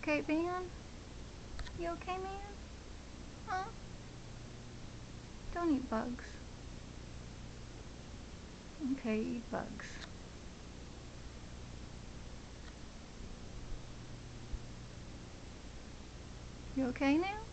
okay, man? You okay, man? Huh? Don't eat bugs. Okay, eat bugs. You okay now?